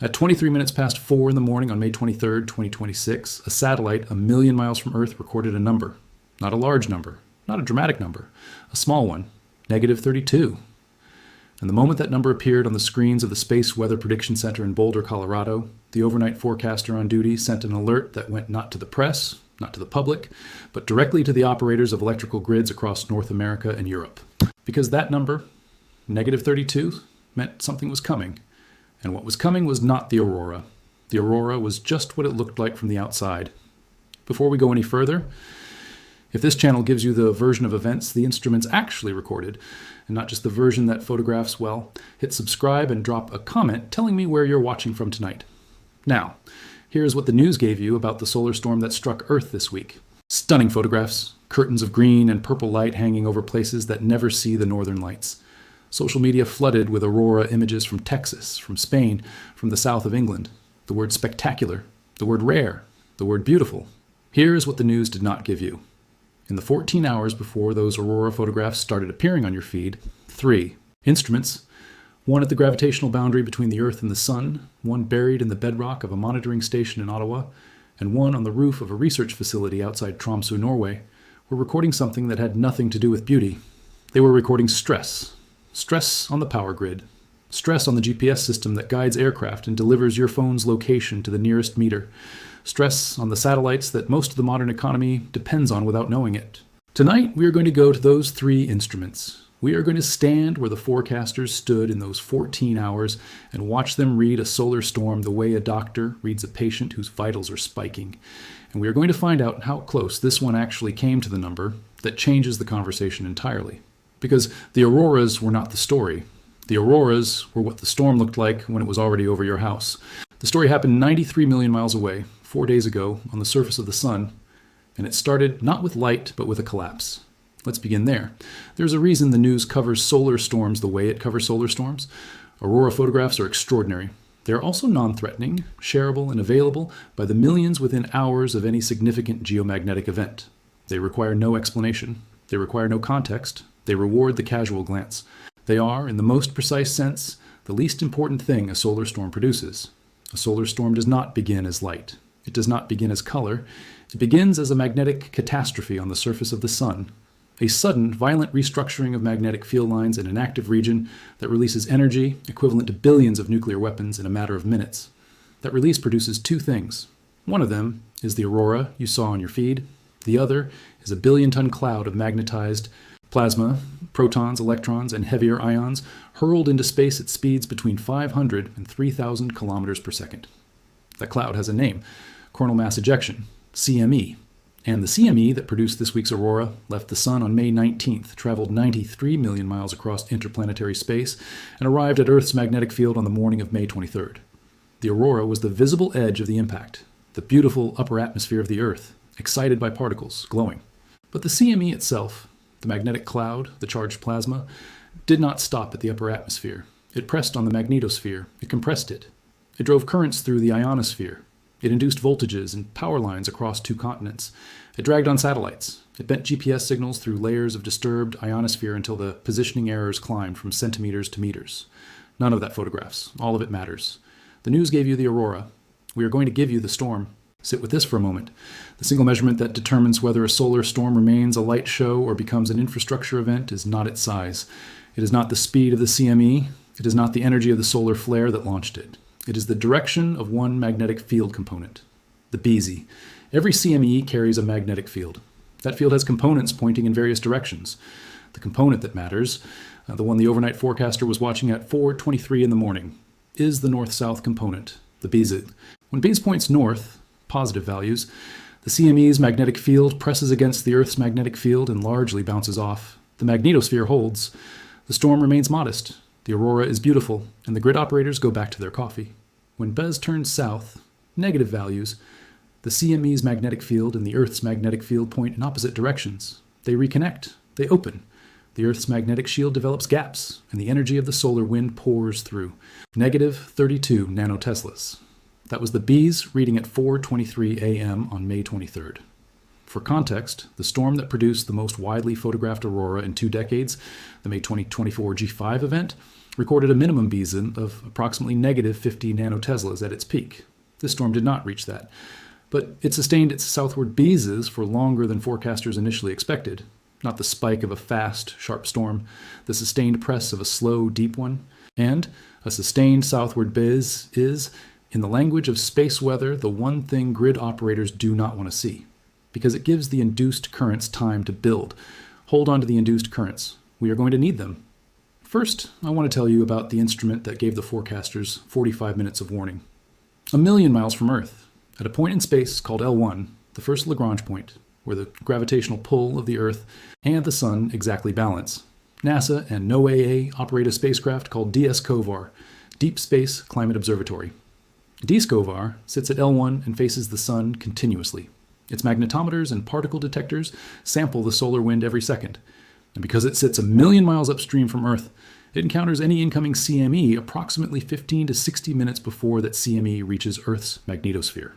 At 23 minutes past 4 in the morning on May 23rd, 2026, a satellite a million miles from Earth recorded a number. Not a large number, not a dramatic number, a small one, -32. And the moment that number appeared on the screens of the Space Weather Prediction Center in Boulder, Colorado, the overnight forecaster on duty sent an alert that went not to the press, not to the public, but directly to the operators of electrical grids across North America and Europe. Because that number, -32, meant something was coming. And what was coming was not the Aurora. The Aurora was just what it looked like from the outside. Before we go any further, if this channel gives you the version of events the instruments actually recorded, and not just the version that photographs, well, hit subscribe and drop a comment telling me where you're watching from tonight. Now, here's what the news gave you about the solar storm that struck Earth this week. Stunning photographs, curtains of green and purple light hanging over places that never see the northern lights. Social media flooded with aurora images from Texas, from Spain, from the south of England. The word spectacular, the word rare, the word beautiful. Here's what the news did not give you. In the 14 hours before those aurora photographs started appearing on your feed, 3 instruments, one at the gravitational boundary between the Earth and the Sun, one buried in the bedrock of a monitoring station in Ottawa, and one on the roof of a research facility outside Tromsø, Norway, were recording something that had nothing to do with beauty. They were recording stress. Stress on the power grid. Stress on the GPS system that guides aircraft and delivers your phone's location to the nearest meter. Stress on the satellites that most of the modern economy depends on without knowing it. Tonight, we are going to go to those 3 instruments. We are going to stand where the forecasters stood in those 14 hours and watch them read a solar storm the way a doctor reads a patient whose vitals are spiking. And we are going to find out how close this one actually came to the number that changes the conversation entirely. Because the auroras were not the story. The auroras were what the storm looked like when it was already over your house. The story happened 93 million miles away, 4 days ago, on the surface of the sun, and it started not with light, but with a collapse. Let's begin there. There's a reason the news covers solar storms the way it covers solar storms. Aurora photographs are extraordinary. They are also non-threatening, shareable, and available by the millions within hours of any significant geomagnetic event. They require no explanation. They require no context. They reward the casual glance. They are, in the most precise sense, the least important thing a solar storm produces. A solar storm does not begin as light. It does not begin as color. It begins as a magnetic catastrophe on the surface of the sun. A sudden, violent restructuring of magnetic field lines in an active region that releases energy equivalent to billions of nuclear weapons in a matter of minutes. That release produces 2 things. One of them is the aurora you saw on your feed. The other is a billion-ton cloud of magnetized plasma, protons, electrons, and heavier ions hurled into space at speeds between 500 and 3,000 kilometers per second. That cloud has a name, coronal mass ejection, CME. And the CME that produced this week's aurora left the sun on May 19th, traveled 93 million miles across interplanetary space, and arrived at Earth's magnetic field on the morning of May 23rd. The aurora was the visible edge of the impact, the beautiful upper atmosphere of the Earth, excited by particles, glowing. But the CME itself, the magnetic cloud, the charged plasma, did not stop at the upper atmosphere. It pressed on the magnetosphere. It compressed it. It drove currents through the ionosphere. It induced voltages and power lines across 2 continents. It dragged on satellites. It bent GPS signals through layers of disturbed ionosphere until the positioning errors climbed from centimeters to meters. None of that photographs. All of it matters. The news gave you the aurora. We are going to give you the storm. Sit with this for a moment. The single measurement that determines whether a solar storm remains a light show or becomes an infrastructure event is not its size. It is not the speed of the CME. It is not the energy of the solar flare that launched it. It is the direction of one magnetic field component, the BZ. Every CME carries a magnetic field. That field has components pointing in various directions. The component that matters, the one the overnight forecaster was watching at 4:23 in the morning, is the north-south component, the BZ. When BZ points north, positive values, the CME's magnetic field presses against the Earth's magnetic field and largely bounces off. The magnetosphere holds. The storm remains modest. The aurora is beautiful, and the grid operators go back to their coffee. When BZ turns south, negative values, the CME's magnetic field and the Earth's magnetic field point in opposite directions. They reconnect. They open. The Earth's magnetic shield develops gaps, and the energy of the solar wind pours through. -32 nanoteslas. That was the BZ reading at 4:23 a.m. on May 23rd. For context, the storm that produced the most widely photographed aurora in 2 decades, the May 2024 G5 event, recorded a minimum BZ of approximately negative 50 nanoteslas at its peak. This storm did not reach that, but it sustained its southward BZs for longer than forecasters initially expected. Not the spike of a fast, sharp storm, the sustained press of a slow, deep one. And a sustained southward biz is, in the language of space weather, the one thing grid operators do not want to see, because it gives the induced currents time to build. Hold on to the induced currents. We are going to need them. First, I want to tell you about the instrument that gave the forecasters 45 minutes of warning. 1,000,000 miles from Earth, at a point in space called L1, the first Lagrange point, where the gravitational pull of the Earth and the Sun exactly balance, NASA and NOAA operate a spacecraft called DS-COVAR, Deep Space Climate Observatory. DS-COVAR sits at L1 and faces the Sun continuously. Its magnetometers and particle detectors sample the solar wind every second. And because it sits 1,000,000 miles upstream from Earth, it encounters any incoming CME approximately 15 to 60 minutes before that CME reaches Earth's magnetosphere.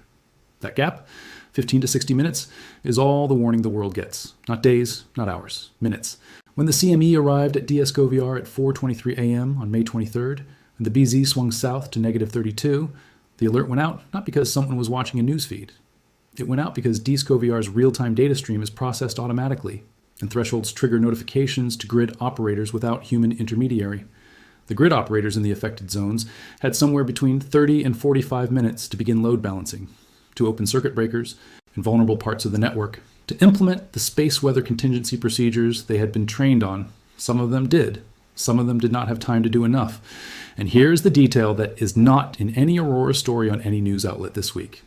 That gap, 15 to 60 minutes, is all the warning the world gets. Not days, not hours, minutes. When the CME arrived at DS-COVAR at 4:23 a.m. on May 23rd, and the BZ swung south to negative 32, the alert went out not because someone was watching a newsfeed. It went out because DS-COVAR's real-time data stream is processed automatically, and thresholds trigger notifications to grid operators without human intermediary. The grid operators in the affected zones had somewhere between 30 and 45 minutes to begin load balancing, to open circuit breakers and vulnerable parts of the network, to implement the space weather contingency procedures they had been trained on. Some of them did. Some of them did not have time to do enough. And here's the detail that is not in any Aurora story on any news outlet this week.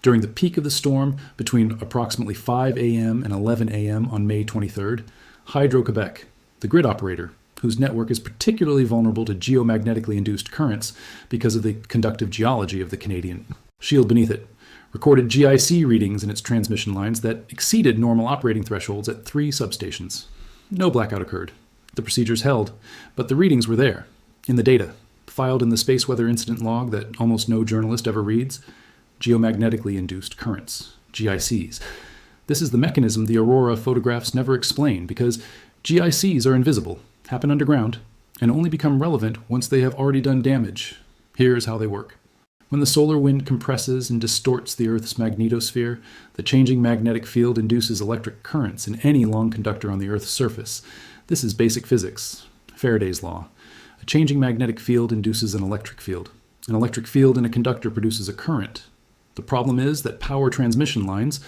During the peak of the storm, between approximately 5 a.m. and 11 a.m. on May 23rd, Hydro-Quebec, the grid operator, whose network is particularly vulnerable to geomagnetically induced currents because of the conductive geology of the Canadian shield beneath it, recorded GIC readings in its transmission lines that exceeded normal operating thresholds at 3 substations. No blackout occurred. The procedures held, but the readings were there, in the data, filed in the space weather incident log that almost no journalist ever reads. Geomagnetically induced currents, GICs. This is the mechanism the Aurora photographs never explain because GICs are invisible, happen underground, and only become relevant once they have already done damage. Here's how they work. When the solar wind compresses and distorts the Earth's magnetosphere, the changing magnetic field induces electric currents in any long conductor on the Earth's surface. This is basic physics, Faraday's law. A changing magnetic field induces an electric field. An electric field in a conductor produces a current. The problem is that power transmission lines,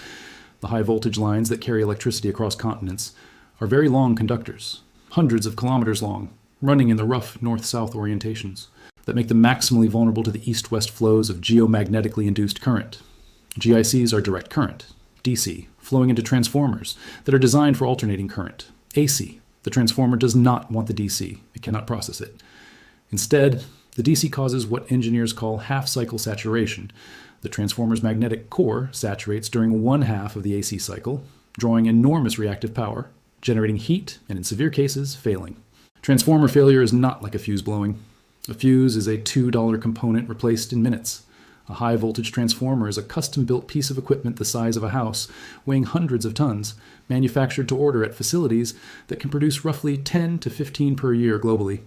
the high voltage lines that carry electricity across continents, are very long conductors, hundreds of kilometers long, running in the rough north-south orientations, that make them maximally vulnerable to the east-west flows of geomagnetically induced current. GICs are direct current, DC, flowing into transformers that are designed for alternating current, AC. The transformer does not want the DC. It cannot process it. Instead, the DC causes what engineers call half-cycle saturation. The transformer's magnetic core saturates during one half of the AC cycle, drawing enormous reactive power, generating heat, and in severe cases, failing. Transformer failure is not like a fuse blowing. A fuse is a $2 component replaced in minutes. A high-voltage transformer is a custom-built piece of equipment the size of a house, weighing hundreds of tons, manufactured to order at facilities that can produce roughly 10 to 15 per year globally.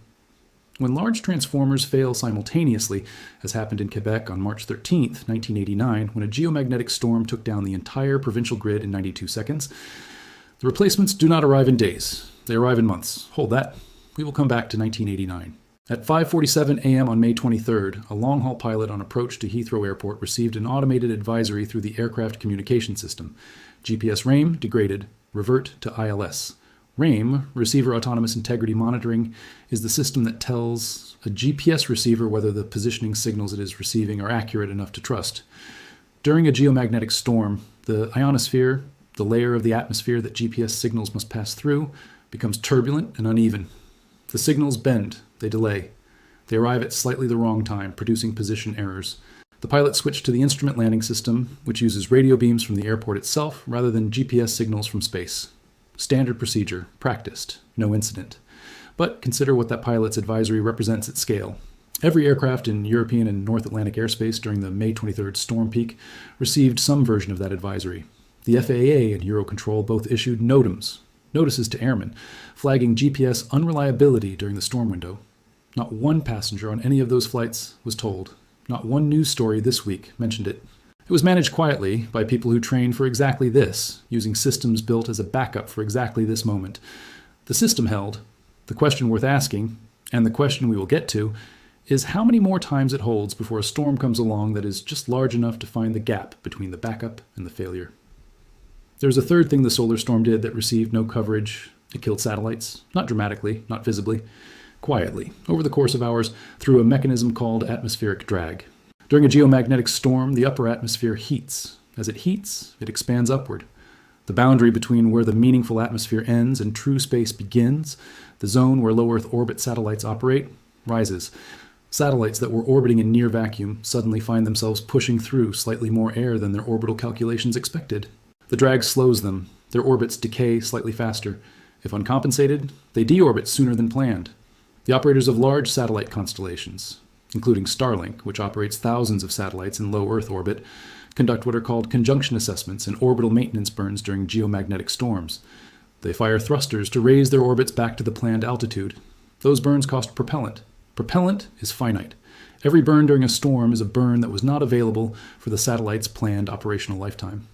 When large transformers fail simultaneously, as happened in Quebec on March 13, 1989, when a geomagnetic storm took down the entire provincial grid in 92 seconds, the replacements do not arrive in days. They arrive in months. Hold that. We will come back to 1989. At 5:47 a.m. on May 23rd, a long-haul pilot on approach to Heathrow Airport received an automated advisory through the aircraft communication system. GPS RAIM degraded. Revert to ILS. RAIM, Receiver Autonomous Integrity Monitoring, is the system that tells a GPS receiver whether the positioning signals it is receiving are accurate enough to trust. During a geomagnetic storm, the ionosphere, the layer of the atmosphere that GPS signals must pass through, becomes turbulent and uneven. The signals bend, they delay. They arrive at slightly the wrong time, producing position errors. The pilot switched to the instrument landing system, which uses radio beams from the airport itself rather than GPS signals from space. Standard procedure, practiced, no incident. But consider what that pilot's advisory represents at scale. Every aircraft in European and North Atlantic airspace during the May 23rd storm peak received some version of that advisory. The FAA and Eurocontrol both issued NOTAMs, notices to airmen, flagging GPS unreliability during the storm window. Not one passenger on any of those flights was told. Not one news story this week mentioned it. It was managed quietly by people who trained for exactly this, using systems built as a backup for exactly this moment. The system held. The question worth asking, and the question we will get to, is how many more times it holds before a storm comes along that is just large enough to find the gap between the backup and the failure. There's a third thing the solar storm did that received no coverage. It killed satellites, not dramatically, not visibly, quietly, over the course of hours through a mechanism called atmospheric drag. During a geomagnetic storm, the upper atmosphere heats. As it heats, it expands upward. The boundary between where the meaningful atmosphere ends and true space begins, the zone where low Earth orbit satellites operate, rises. Satellites that were orbiting in near vacuum suddenly find themselves pushing through slightly more air than their orbital calculations expected. The drag slows them. Their orbits decay slightly faster. If uncompensated, they deorbit sooner than planned. The operators of large satellite constellations, including Starlink, which operates thousands of satellites in low Earth orbit, conduct what are called conjunction assessments and orbital maintenance burns during geomagnetic storms. They fire thrusters to raise their orbits back to the planned altitude. Those burns cost propellant. Propellant is finite. Every burn during a storm is a burn that was not available for the satellite's planned operational lifetime.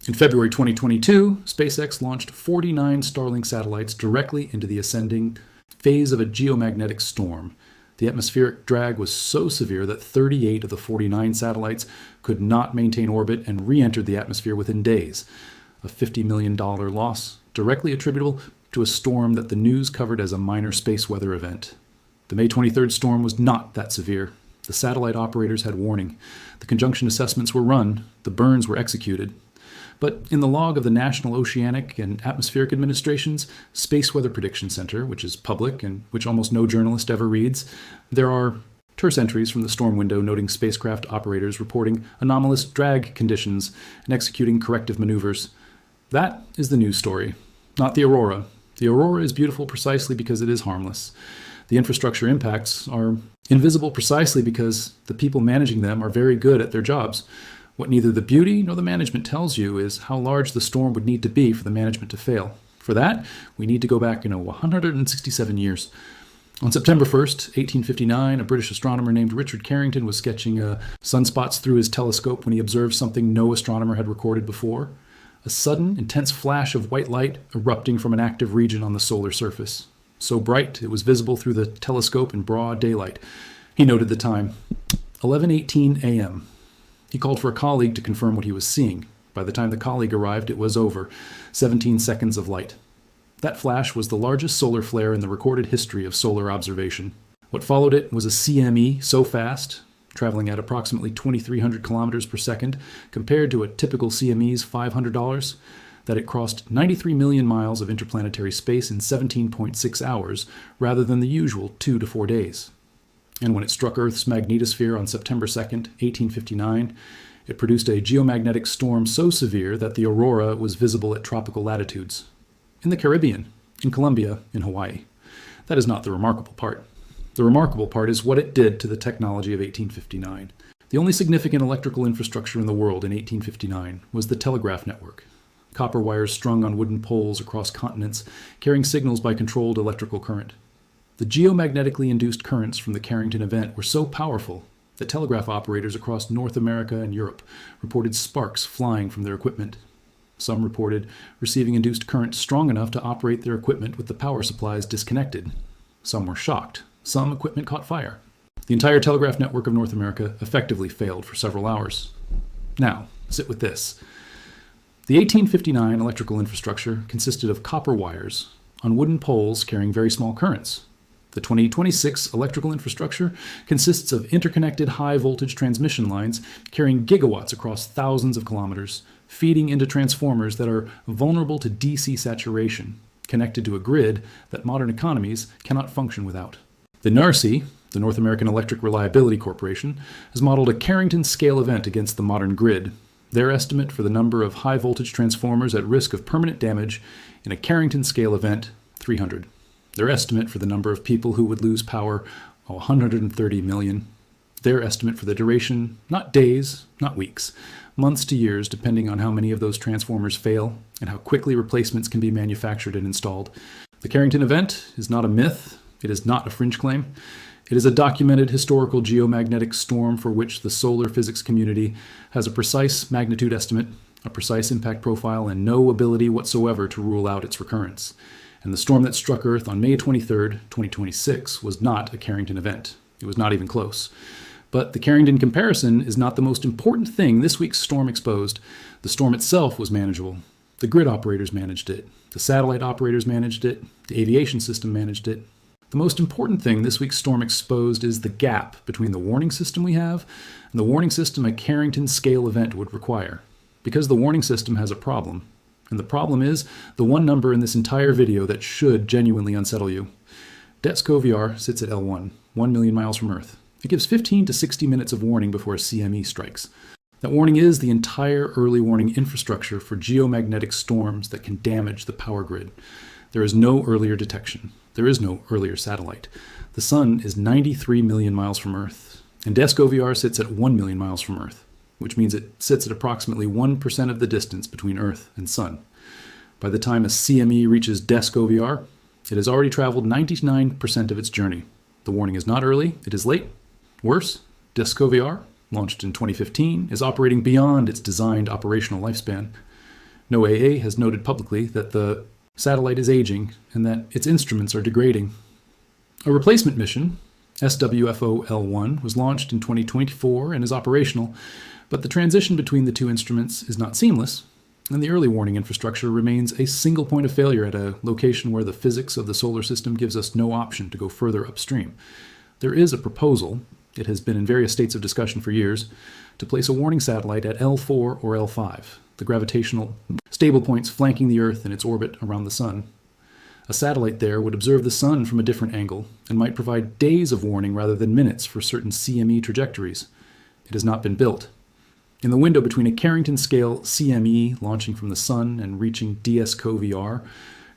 In February 2022, SpaceX launched 49 Starlink satellites directly into the ascending phase of a geomagnetic storm. The atmospheric drag was so severe that 38 of the 49 satellites could not maintain orbit and re-entered the atmosphere within days. A $50 million loss directly attributable to a storm that the news covered as a minor space weather event. The May 23rd storm was not that severe. The satellite operators had warning. The conjunction assessments were run. The burns were executed. But in the log of the National Oceanic and Atmospheric Administration's Space Weather Prediction Center, which is public and which almost no journalist ever reads, there are terse entries from the storm window noting spacecraft operators reporting anomalous drag conditions and executing corrective maneuvers. That is the news story, not the Aurora. The Aurora is beautiful precisely because it is harmless. The infrastructure impacts are invisible precisely because the people managing them are very good at their jobs. What neither the beauty nor the management tells you is how large the storm would need to be for the management to fail. For that, we need to go back 167 years. On September 1st, 1859, a British astronomer named Richard Carrington was sketching sunspots through his telescope when he observed something no astronomer had recorded before: a sudden, intense flash of white light erupting from an active region on the solar surface. So bright it was visible through the telescope in broad daylight. He noted the time, 11:18 a.m. He called for a colleague to confirm what he was seeing. By the time the colleague arrived, it was over, 17 seconds of light. That flash was the largest solar flare in the recorded history of solar observation. What followed it was a CME so fast, traveling at approximately 2,300 kilometers per second, compared to a typical CME's $500, that it crossed 93 million miles of interplanetary space in 17.6 hours, rather than the usual 2 to 4 days. And when it struck Earth's magnetosphere on September 2nd, 1859, it produced a geomagnetic storm so severe that the Aurora was visible at tropical latitudes. In the Caribbean, in Colombia, in Hawaii. That is not the remarkable part. The remarkable part is what it did to the technology of 1859. The only significant electrical infrastructure in the world in 1859 was the telegraph network. Copper wires strung on wooden poles across continents, carrying signals by controlled electrical current. The geomagnetically induced currents from the Carrington event were so powerful that telegraph operators across North America and Europe reported sparks flying from their equipment. Some reported receiving induced current strong enough to operate their equipment with the power supplies disconnected. Some were shocked. Some equipment caught fire. The entire telegraph network of North America effectively failed for several hours. Now, sit with this. The 1859 electrical infrastructure consisted of copper wires on wooden poles carrying very small currents. The 2026 electrical infrastructure consists of interconnected high-voltage transmission lines carrying gigawatts across thousands of kilometers, feeding into transformers that are vulnerable to DC saturation, connected to a grid that modern economies cannot function without. The NARCE, the North American Electric Reliability Corporation, has modeled a Carrington-scale event against the modern grid. Their estimate for the number of high-voltage transformers at risk of permanent damage in a Carrington-scale event, 300. Their estimate for the number of people who would lose power, 130 million. Their estimate for the duration, not days, not weeks, months to years, depending on how many of those transformers fail and how quickly replacements can be manufactured and installed. The Carrington event is not a myth, It is not a fringe claim. It is a documented historical geomagnetic storm for which the solar physics community has a precise magnitude estimate, a precise impact profile, and no ability whatsoever to rule out its recurrence. And the storm that struck Earth on May 23, 2026 was not a Carrington event. It was not even close. But the Carrington comparison is not the most important thing this week's storm exposed. The storm itself was manageable. The grid operators managed it. The satellite operators managed it. The aviation system managed it. The most important thing this week's storm exposed is the gap between the warning system we have and the warning system a Carrington scale event would require. Because the warning system has a problem. And the problem is the one number in this entire video that should genuinely unsettle you. DESC-OVR sits at L1, 1 million miles from Earth. It gives 15 to 60 minutes of warning before a CME strikes. That warning is the entire early warning infrastructure for geomagnetic storms that can damage the power grid. There is no earlier detection. There is no earlier satellite. The sun is 93 million miles from Earth, and DESC-OVR sits at 1 million miles from Earth, which means it sits at approximately 1% of the distance between Earth and Sun. By the time a CME reaches DESC-OVR, it has already traveled 99% of its journey. The warning is not early, it is late. Worse, DESC-OVR, launched in 2015, is operating beyond its designed operational lifespan. NOAA has noted publicly that the satellite is aging and that its instruments are degrading. A replacement mission, SWFO-L1, was launched in 2024 and is operational, but the transition between the two instruments is not seamless, and the early warning infrastructure remains a single point of failure at a location where the physics of the solar system gives us no option to go further upstream. There is a proposal, it has been in various states of discussion for years, to place a warning satellite at L4 or L5, the gravitational stable points flanking the Earth in its orbit around the Sun. A satellite there would observe the Sun from a different angle and might provide days of warning rather than minutes for certain CME trajectories. It has not been built. In the window between a Carrington-scale CME launching from the Sun and reaching DESC-OVR,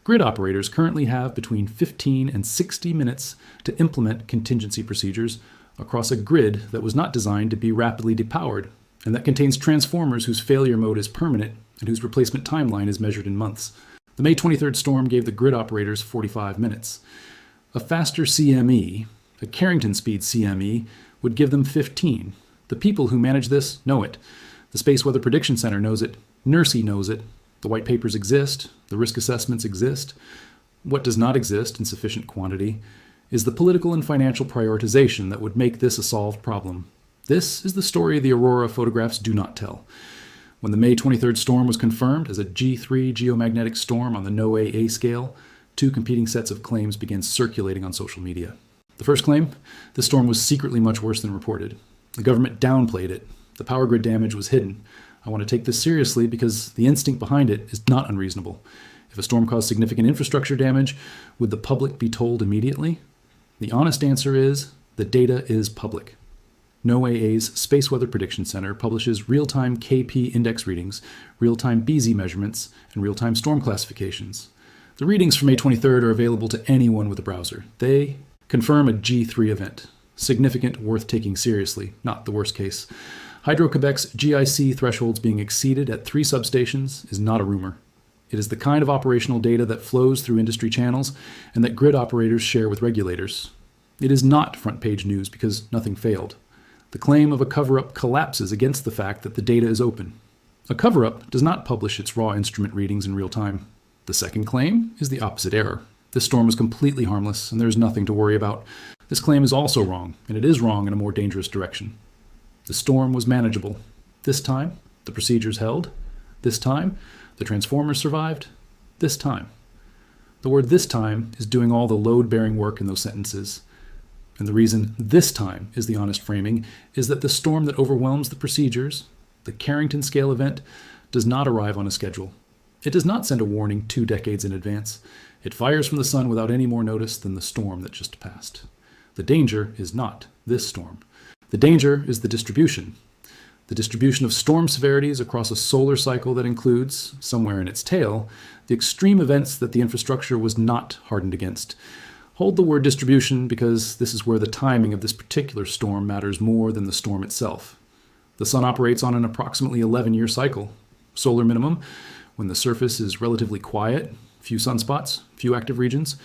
grid operators currently have between 15 and 60 minutes to implement contingency procedures across a grid that was not designed to be rapidly depowered and that contains transformers whose failure mode is permanent and whose replacement timeline is measured in months. The May 23rd storm gave the grid operators 45 minutes. A faster CME, a Carrington speed CME, would give them 15. The people who manage this know it. The Space Weather Prediction Center knows it. NERSI knows it. The white papers exist. The risk assessments exist. What does not exist in sufficient quantity is the political and financial prioritization that would make this a solved problem. This is the story the Aurora photographs do not tell. When the May 23rd storm was confirmed as a G3 geomagnetic storm on the NOAA scale, two competing sets of claims began circulating on social media. The first claim, the storm was secretly much worse than reported. The government downplayed it. The power grid damage was hidden. I want to take this seriously because the instinct behind it is not unreasonable. If a storm caused significant infrastructure damage, would the public be told immediately? The honest answer is, the data is public. NOAA's Space Weather Prediction Center publishes real-time KP index readings, real-time BZ measurements, and real-time storm classifications. The readings for May 23rd are available to anyone with a browser. They confirm a G3 event. Significant, worth taking seriously, not the worst case. Hydro-Quebec's GIC thresholds being exceeded at 3 substations is not a rumor. It is the kind of operational data that flows through industry channels and that grid operators share with regulators. It is not front-page news because nothing failed. The claim of a cover-up collapses against the fact that the data is open. A cover-up does not publish its raw instrument readings in real time. The second claim is the opposite error. This storm was completely harmless and there is nothing to worry about. This claim is also wrong, and it is wrong in a more dangerous direction. The storm was manageable. This time, the procedures held. This time, the transformers survived. This time. The word "this time" is doing all the load-bearing work in those sentences. And the reason "this time" is the honest framing is that the storm that overwhelms the procedures, the Carrington scale event, does not arrive on a schedule. It does not send a warning 2 decades in advance. It fires from the sun without any more notice than the storm that just passed. The danger is not this storm. The danger is the distribution. The distribution of storm severities across a solar cycle that includes, somewhere in its tail, the extreme events that the infrastructure was not hardened against. Hold the word distribution because this is where the timing of this particular storm matters more than the storm itself. The sun operates on an approximately 11-year cycle. Solar minimum, when the surface is relatively quiet, few sunspots, few active regions.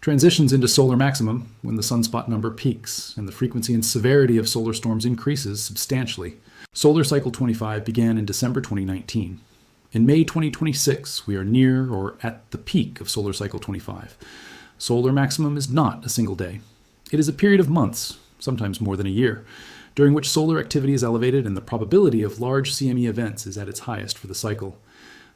transitions into solar maximum when the sunspot number peaks and the frequency and severity of solar storms increases substantially. Solar cycle 25 began in December 2019. In May 2026, we are near or at the peak of solar cycle 25. Solar maximum is not a single day. It is a period of months, sometimes more than a year, during which solar activity is elevated and the probability of large CME events is at its highest for the cycle.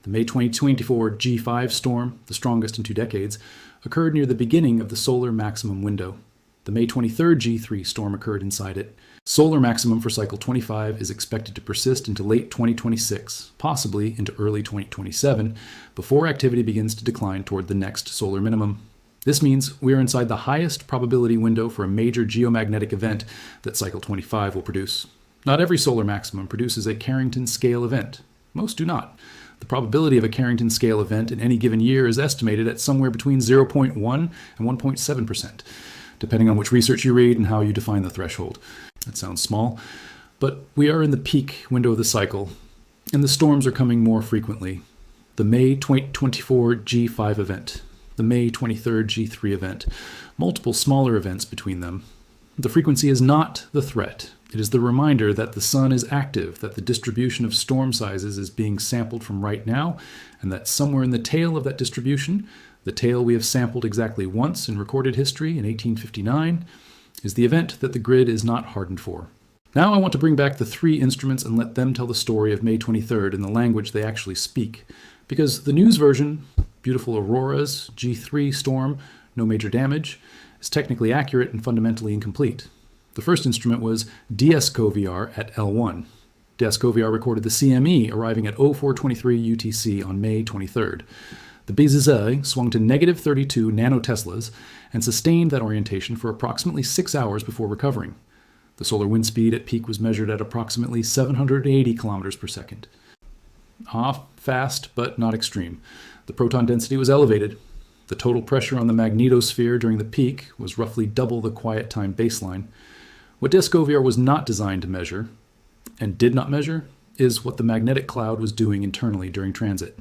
The May 2024 G5 storm, the strongest in 2 decades, occurred near the beginning of the solar maximum window. The May 23rd G3 storm occurred inside it. Solar maximum for cycle 25 is expected to persist into late 2026, possibly into early 2027, before activity begins to decline toward the next solar minimum. This means we are inside the highest probability window for a major geomagnetic event that cycle 25 will produce. Not every solar maximum produces a Carrington scale event. Most do not. The probability of a Carrington scale event in any given year is estimated at somewhere between 0.1 and 1.7%, depending on which research you read and how you define the threshold. That sounds small, but we are in the peak window of the cycle, and the storms are coming more frequently. The May 2024 G5 event, the May 23rd G3 event, multiple smaller events between them. The frequency is not the threat. It is the reminder that the sun is active, that the distribution of storm sizes is being sampled from right now, and that somewhere in the tail of that distribution, the tail we have sampled exactly once in recorded history in 1859, is the event that the grid is not hardened for. Now I want to bring back the 3 instruments and let them tell the story of May 23rd in the language they actually speak. Because the news version, beautiful auroras, G3 storm, no major damage, is technically accurate and fundamentally incomplete. The first instrument was DSCOVR at L1. DSCOVR recorded the CME arriving at 0423 UTC on May 23rd. The BZZ swung to negative 32 nanoteslas and sustained that orientation for approximately 6 hours before recovering. The solar wind speed at peak was measured at approximately 780 kilometers per second. Fast, but not extreme. The proton density was elevated. The total pressure on the magnetosphere during the peak was roughly double the quiet time baseline. What DSCOVR was not designed to measure, and did not measure, is what the magnetic cloud was doing internally during transit.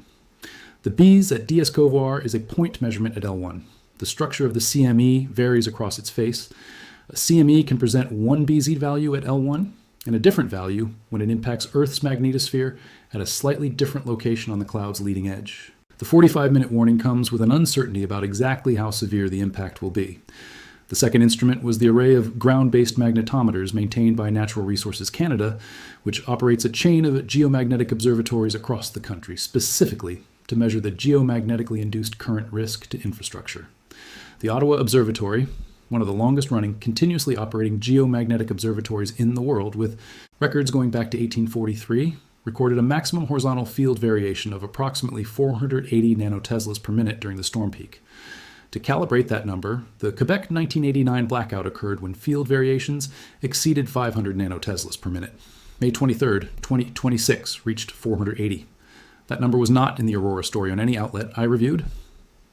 The Bs at DSCOVR is a point measurement at L1. The structure of the CME varies across its face. A CME can present one BZ value at L1 and a different value when it impacts Earth's magnetosphere at a slightly different location on the cloud's leading edge. The 45-minute warning comes with an uncertainty about exactly how severe the impact will be. The second instrument was the array of ground-based magnetometers maintained by Natural Resources Canada, which operates a chain of geomagnetic observatories across the country, specifically to measure the geomagnetically induced current risk to infrastructure. The Ottawa Observatory, one of the longest-running, continuously operating geomagnetic observatories in the world, with records going back to 1843, recorded a maximum horizontal field variation of approximately 480 nanoteslas per minute during the storm peak. To calibrate that number, the Quebec 1989 blackout occurred when field variations exceeded 500 nanoteslas per minute. May 23rd, 2026 reached 480. That number was not in the Aurora story on any outlet I reviewed.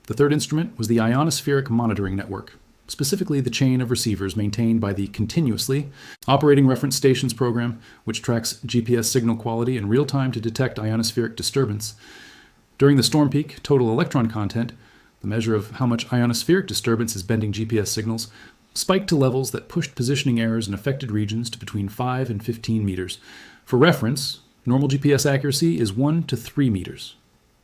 The third instrument was the ionospheric monitoring network, specifically the chain of receivers maintained by the Continuously Operating Reference Stations program, which tracks GPS signal quality in real time to detect ionospheric disturbance. During the storm peak, total electron content, the measure of how much ionospheric disturbance is bending GPS signals, spiked to levels that pushed positioning errors in affected regions to between 5 and 15 meters. For reference, normal GPS accuracy is 1 to 3 meters.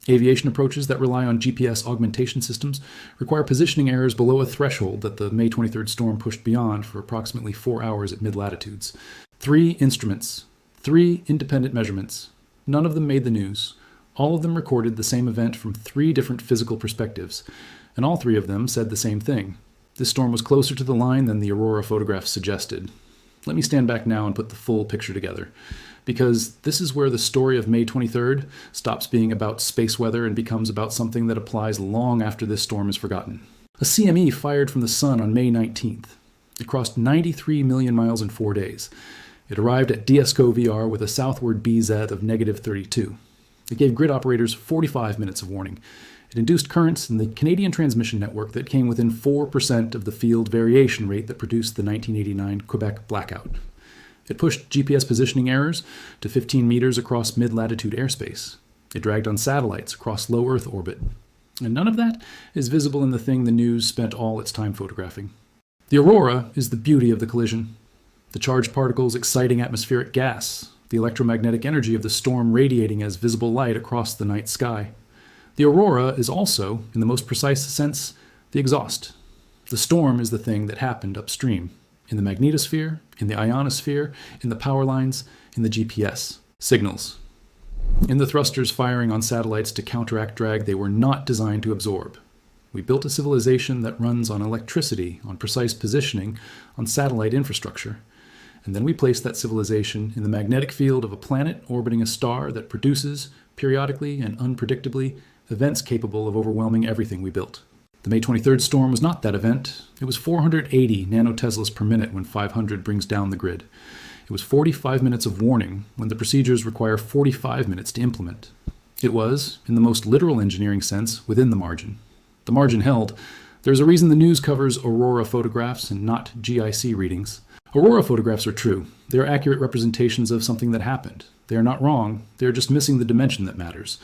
Aviation approaches that rely on GPS augmentation systems require positioning errors below a threshold that the May 23rd storm pushed beyond for approximately 4 hours at mid-latitudes. 3 instruments, 3 independent measurements. None of them made the news. All of them recorded the same event from 3 different physical perspectives, and all 3 of them said the same thing. This storm was closer to the line than the Aurora photographs suggested. Let me stand back now and put the full picture together, because this is where the story of May 23rd stops being about space weather and becomes about something that applies long after this storm is forgotten. A CME fired from the sun on May 19th. It crossed 93 million miles in 4 days. It arrived at DSCOVR with a southward BZ of negative 32. It gave grid operators 45 minutes of warning. It induced currents in the Canadian transmission network that came within 4% of the field variation rate that produced the 1989 Quebec blackout. It pushed GPS positioning errors to 15 meters across mid-latitude airspace. It dragged on satellites across low Earth orbit. And none of that is visible in the thing the news spent all its time photographing. The aurora is the beauty of the collision. The charged particles exciting atmospheric gas, the electromagnetic energy of the storm radiating as visible light across the night sky. The aurora is also, in the most precise sense, the exhaust. The storm is the thing that happened upstream, in the magnetosphere, in the ionosphere, in the power lines, in the GPS signals. In the thrusters firing on satellites to counteract drag they were not designed to absorb. We built a civilization that runs on electricity, on precise positioning, on satellite infrastructure. And then we placed that civilization in the magnetic field of a planet orbiting a star that produces, periodically and unpredictably, events capable of overwhelming everything we built. The May 23rd storm was not that event. It was 480 nanoteslas per minute when 500 brings down the grid. It was 45 minutes of warning when the procedures require 45 minutes to implement. It was, in the most literal engineering sense, within the margin. The margin held. There's a reason the news covers Aurora photographs and not GIC readings. Aurora photographs are true. They are accurate representations of something that happened. They are not wrong. They are just missing the dimension that matters.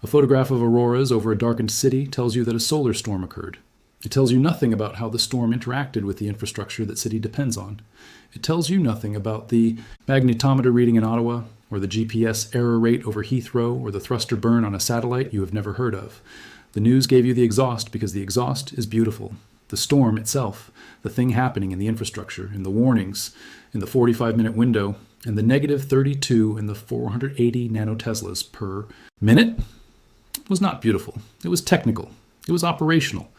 A photograph of auroras over a darkened city tells you that a solar storm occurred. It tells you nothing about how the storm interacted with the infrastructure that city depends on. It tells you nothing about the magnetometer reading in Ottawa, or the GPS error rate over Heathrow, or the thruster burn on a satellite you have never heard of. The news gave you the exhaust because the exhaust is beautiful. The storm itself, the thing happening in the infrastructure, in the warnings, in the 45-minute window, and the negative 32 and the 480 nanoteslas per minute was not beautiful. It was technical. It was operational.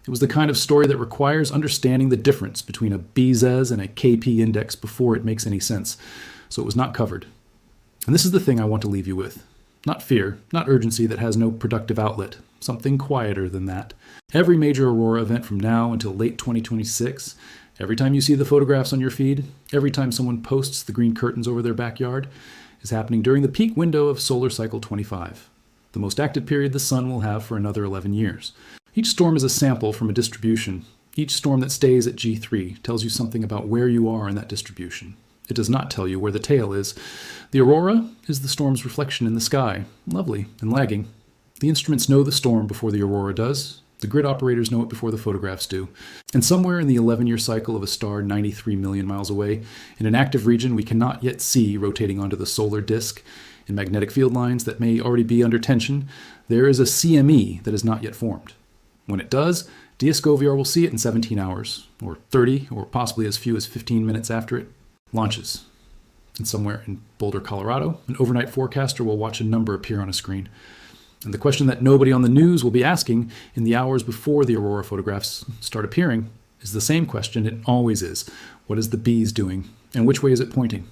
It was the kind of story that requires understanding the difference between a BZES and a KP index before it makes any sense. So it was not covered. And this is the thing I want to leave you with. Not fear, not urgency that has no productive outlet. Something quieter than that. Every major aurora event from now until late 2026, every time you see the photographs on your feed, every time someone posts the green curtains over their backyard, is happening during the peak window of solar cycle 25, the most active period the sun will have for another 11 years. Each storm is a sample from a distribution. Each storm that stays at G3 tells you something about where you are in that distribution. It does not tell you where the tail is. The aurora is the storm's reflection in the sky, lovely and lagging. The instruments know the storm before the aurora does. The grid operators know it before the photographs do. And somewhere in the 11-year cycle of a star 93 million miles away, in an active region we cannot yet see rotating onto the solar disk, in magnetic field lines that may already be under tension, there is a CME that is not yet formed. When it does, DSCOVR will see it in 17 hours, or 30, or possibly as few as 15 minutes after it launches. And somewhere in Boulder, Colorado, an overnight forecaster will watch a number appear on a screen. And the question that nobody on the news will be asking in the hours before the aurora photographs start appearing is the same question it always is. What is the bees doing? And which way is it pointing?